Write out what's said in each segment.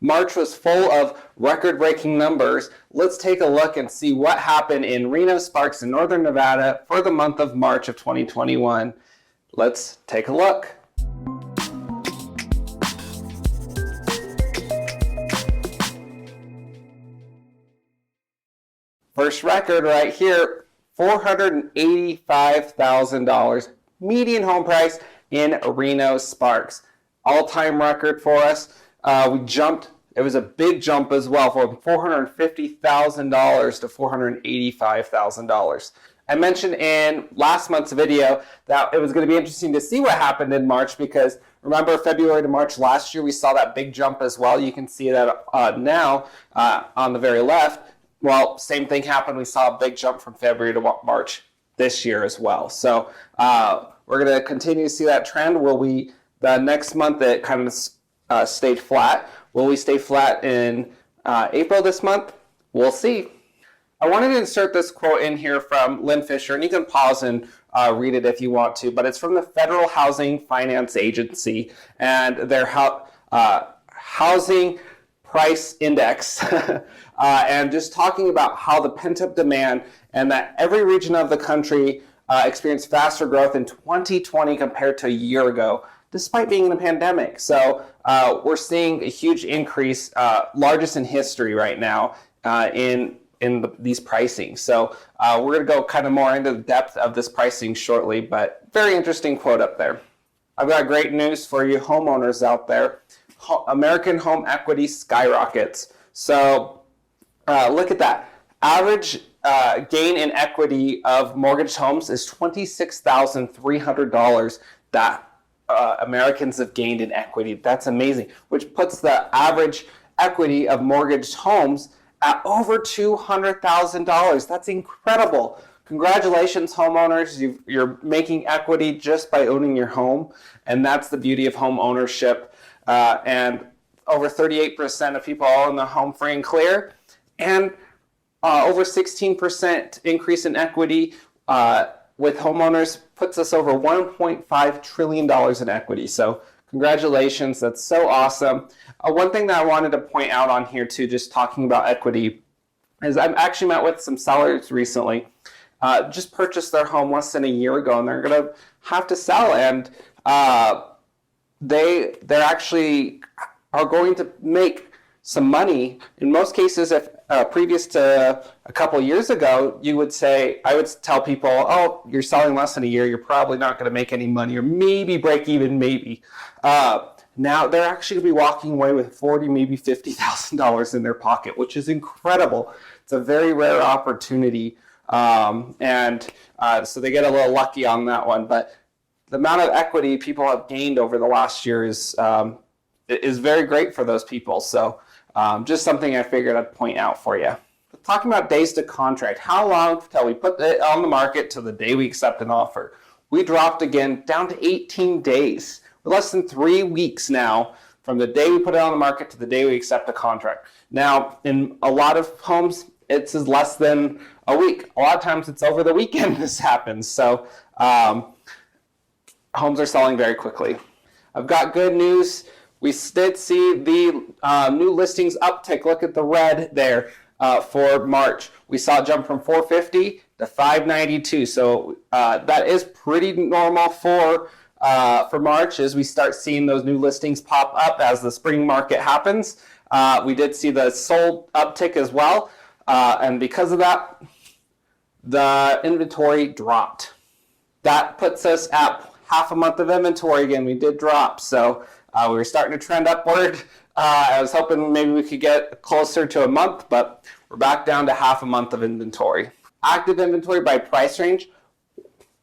March was full of record-breaking numbers. Let's take a look and see what happened in Reno, Sparks, and Northern Nevada for the month of March of 2021. Let's take a look. First record right here, $485,000 median home price in Reno, Sparks. All-time record for us. We jumped, it was a big jump as well, from $450,000 to $485,000. I mentioned in last month's video that it was going to be interesting to see what happened in March, because remember February to March last year we saw that big jump as well. You can see that now on the very left. Well, same thing happened. We saw a big jump from February to March this year as well. So we're going to continue to see that trend. The next month it kind of stayed flat. Will we stay flat in April this month? We'll see. I wanted to insert this quote in here from Lynn Fisher, and you can pause and read it if you want to, but it's from the Federal Housing Finance Agency and their housing price index, and just talking about how the pent-up demand and that every region of the country experienced faster growth in 2020 compared to a year ago, despite being in a pandemic. So we're seeing a huge increase, largest in history right now, in these pricing. So we're going to go kind of more into the depth of this pricing shortly, but very interesting quote up there. I've got great news for you homeowners out there. American home equity skyrockets. So look at that. Average gain in equity of mortgaged homes is $26,300 that Americans have gained in equity. That's amazing, which puts the average equity of mortgaged homes at over $200,000. That's incredible. Congratulations, homeowners. You're making equity just by owning your home, and that's the beauty of home ownership. And over 38% of people own the home free and clear, and over 16% increase in equity with homeowners puts us over $1.5 trillion in equity. So congratulations, that's so awesome. One thing that I wanted to point out on here too, just talking about equity, is I've actually met with some sellers recently, just purchased their home less than a year ago, and they're gonna have to sell, and they actually are going to make some money. In most cases, if previous to a couple years ago, I would tell people, oh, you're selling less than a year, you're probably not going to make any money, or maybe break even, maybe. Now they're actually going to be walking away with $40,000, maybe $50,000 in their pocket, which is incredible. It's a very rare opportunity, so they get a little lucky on that one. But the amount of equity people have gained over the last year is very great for those people. So just something I figured I'd point out for you. Talking about days to contract, how long till we put it on the market till the day we accept an offer? We dropped again down to 18 days. We're less than 3 weeks now from the day we put it on the market to the day we accept a contract. Now, in a lot of homes, it's less than a week. A lot of times it's over the weekend this happens. So homes are selling very quickly. I've got good news. We did see the new listings uptick. Look at the red there for March. We saw it jump from 450 to 592. So that is pretty normal for March, as we start seeing those new listings pop up as the spring market happens. We did see the sold uptick as well. And because of that, the inventory dropped. That puts us at half a month of inventory again. We did drop. So we were starting to trend upward. I was hoping maybe we could get closer to a month, but we're back down to half a month of inventory. Active inventory by price range.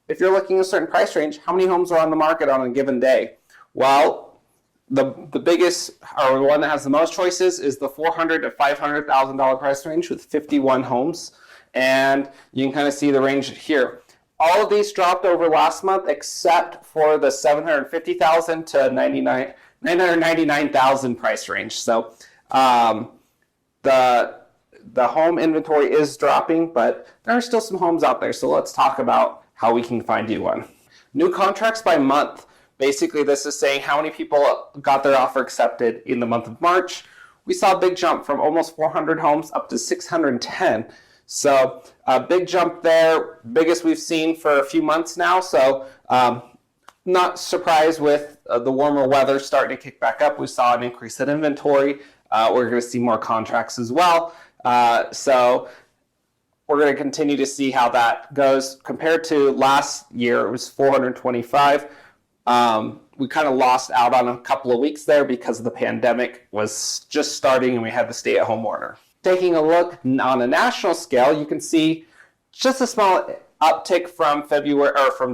If you're looking at a certain price range, how many homes are on the market on a given day? Well, the biggest, or the one that has the most choices, is the $400,000 to $500,000 price range with 51 homes. And you can kind of see the range here. All of these dropped over last month except for the $750,000 to $999,000 price range. So the home inventory is dropping, but there are still some homes out there. So let's talk about how we can find you one. New contracts by month. Basically, this is saying how many people got their offer accepted in the month of March. we saw a big jump from almost 400 homes up to 610. So a big jump there, biggest we've seen for a few months now. So not surprised with the warmer weather starting to kick back up. We saw an increase in inventory. We're going to see more contracts as well. So we're going to continue to see how that goes. Compared to last year, it was 425. We kind of lost out on a couple of weeks there because the pandemic was just starting and we had the stay-at-home order. Taking a look on a national scale, you can see just a small uptick from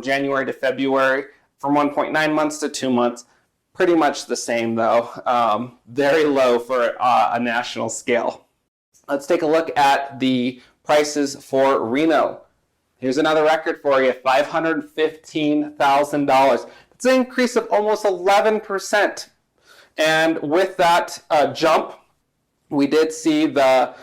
January to February, from 1.9 months to 2 months. Pretty much the same though, very low for a national scale. Let's take a look at the prices for Reno. Here's another record for you, $515,000. It's an increase of almost 11%. And with that jump, we did see the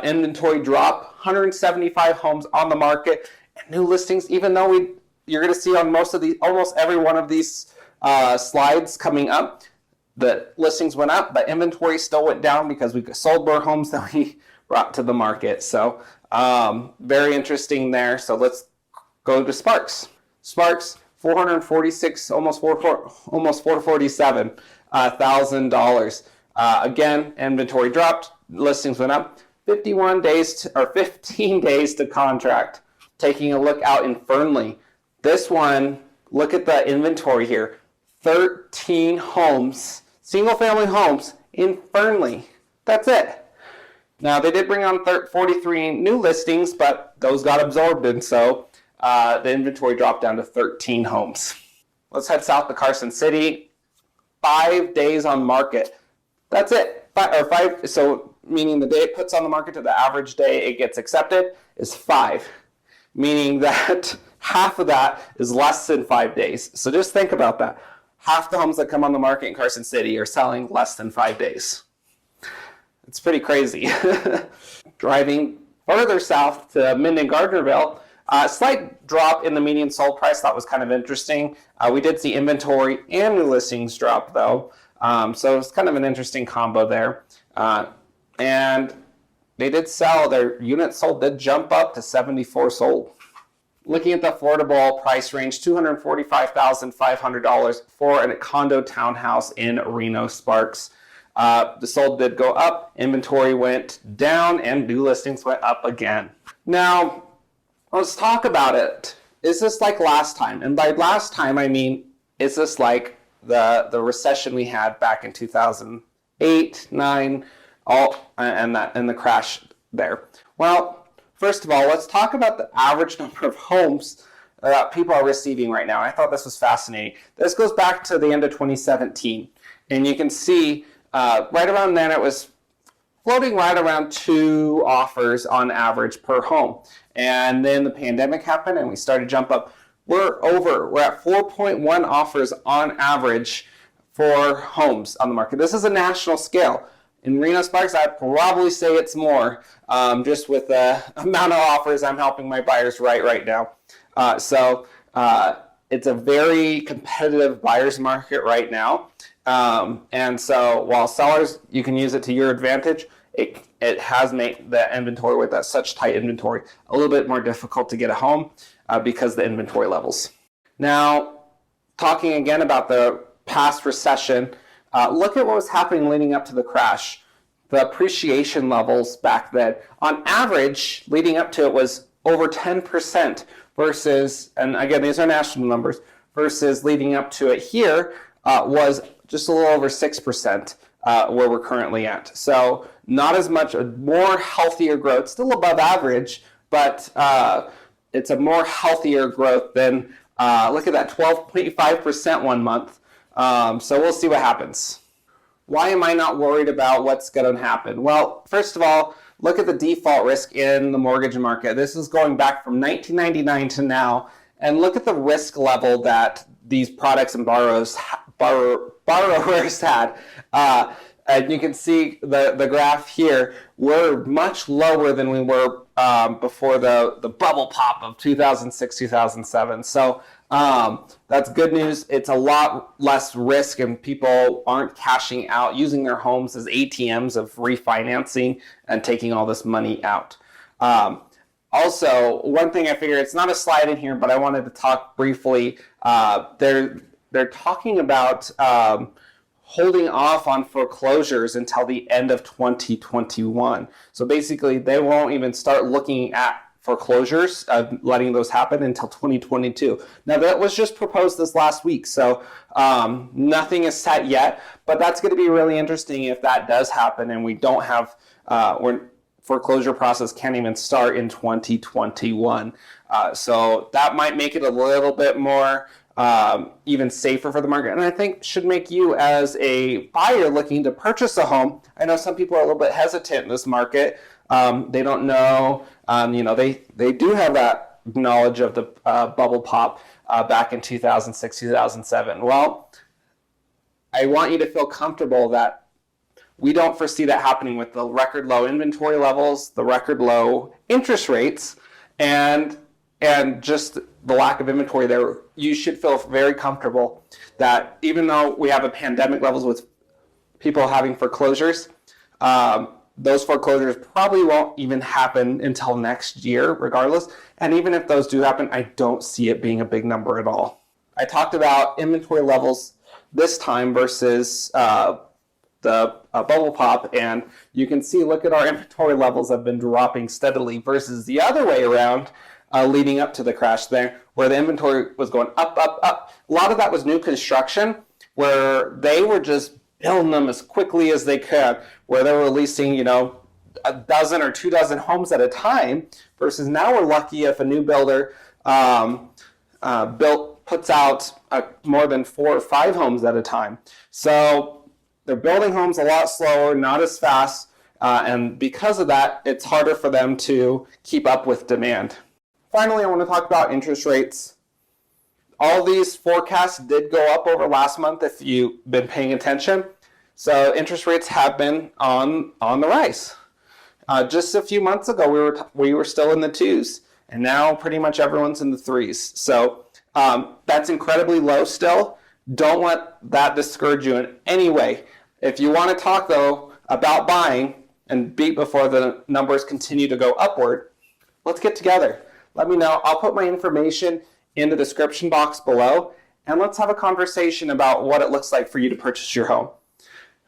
inventory drop, 175 homes on the market, and new listings, even though you're going to see on almost every one of these slides coming up, the listings went up, but inventory still went down because we sold more homes than we brought to the market. So very interesting there. So let's go to Sparks. Sparks, 446, almost $447,000. Again, inventory dropped, listings went up. 15 days to contract. Taking a look out in Fernley. This one, look at the inventory here. 13 homes, single-family homes in Fernley. That's it. Now, they did bring on 43 new listings, but those got absorbed, and so the inventory dropped down to 13 homes. Let's head south to Carson City. 5 days on market. That's it. So meaning the day it puts on the market to the average day it gets accepted is 5. Meaning that half of that is less than 5 days. So just think about that. Half the homes that come on the market in Carson City are selling less than 5 days. It's pretty crazy. Driving further south to Minden Gardnerville, a slight drop in the median sold price. That was kind of interesting. We did see inventory and new listings drop though. So it's kind of an interesting combo there. And they did sell, their units sold did jump up to 74 sold. Looking at the affordable price range, $245,500 for a condo townhouse in Reno, Sparks. The sold did go up, inventory went down, and new listings went up again. Now, let's talk about it. Is this like last time? And by last time, I mean, is this like the recession we had back in 2008, 9, and the crash there? Well, first of all, let's talk about the average number of homes that people are receiving right now. I thought this was fascinating. This goes back to the end of 2017, and you can see right around then it was floating right around 2 offers on average per home. And then the pandemic happened and we started to jump up. We're at 4.1 offers on average for homes on the market. This is a national scale. In Reno, Sparks, I'd probably say it's more, just with the amount of offers I'm helping my buyers write right now. So it's a very competitive buyer's market right now. And so while sellers, you can use it to your advantage, it has made the inventory with that such tight inventory a little bit more difficult to get a home because of the inventory levels. Now, talking again about the past recession, look at what was happening leading up to the crash. The appreciation levels back then, on average, leading up to it was over 10% versus, and again, these are national numbers, versus leading up to it here was just a little over 6% where we're currently at. So not as much, a more healthier growth, still above average, but it's a more healthier growth than, look at that, 12.5% 1 month. So we'll see what happens. Why am I not worried about what's going to happen? Well, first of all, look at the default risk in the mortgage market. This is going back from 1999 to now, and look at the risk level that these products and borrowers had. And you can see the graph here. We're much lower than we were before the bubble pop of 2006, 2007. So That's good news. It's a lot less risk, and people aren't cashing out, using their homes as ATMs of refinancing and taking all this money out. Also, one thing I figured, it's not a slide in here, but I wanted to talk briefly. They're talking about holding off on foreclosures until the end of 2021. So basically, they won't even start looking at foreclosures, letting those happen until 2022. Now, that was just proposed this last week, so nothing is set yet, but that's going to be really interesting if that does happen and we don't have, foreclosure process can't even start in 2021. So that might make it a little bit more even safer for the market, and I think should make you as a buyer looking to purchase a home. I know some people are a little bit hesitant in this market. They don't know, they do have that knowledge of the bubble pop back in 2006, 2007. Well, I want you to feel comfortable that we don't foresee that happening with the record low inventory levels, the record low interest rates, and just the lack of inventory there. You should feel very comfortable that even though we have a pandemic levels with people having foreclosures, those foreclosures probably won't even happen until next year regardless. And even if those do happen, I don't see it being a big number at all. I talked about inventory levels this time versus the bubble pop, and you can see, look at our inventory levels have been dropping steadily versus the other way around leading up to the crash there, where the inventory was going up, up, up. A lot of that was new construction, where they were just building them as quickly as they could, where they were releasing, a dozen or 2 dozen homes at a time, versus now we're lucky if a new builder puts out more than 4 or 5 homes at a time. So they're building homes a lot slower, not as fast, and because of that, it's harder for them to keep up with demand. Finally, I want to talk about interest rates. All these forecasts did go up over last month if you've been paying attention. So interest rates have been on the rise. Just a few months ago, we were still in the 2s, and now pretty much everyone's in the 3s. So that's incredibly low still. Don't let that discourage you in any way. If you want to talk, though, about buying and beat before the numbers continue to go upward, let's get together. Let me know. I'll put my information in the description box below, and let's have a conversation about what it looks like for you to purchase your home.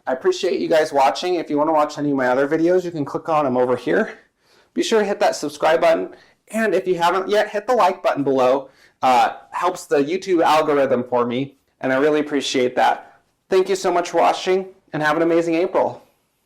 I appreciate you guys watching. If you want to watch any of my other videos, you can click on them over here. Be sure to hit that subscribe button, and if you haven't yet, hit the like button below. Helps the YouTube algorithm for me, and I really appreciate that. Thank you so much for watching, and have an amazing April.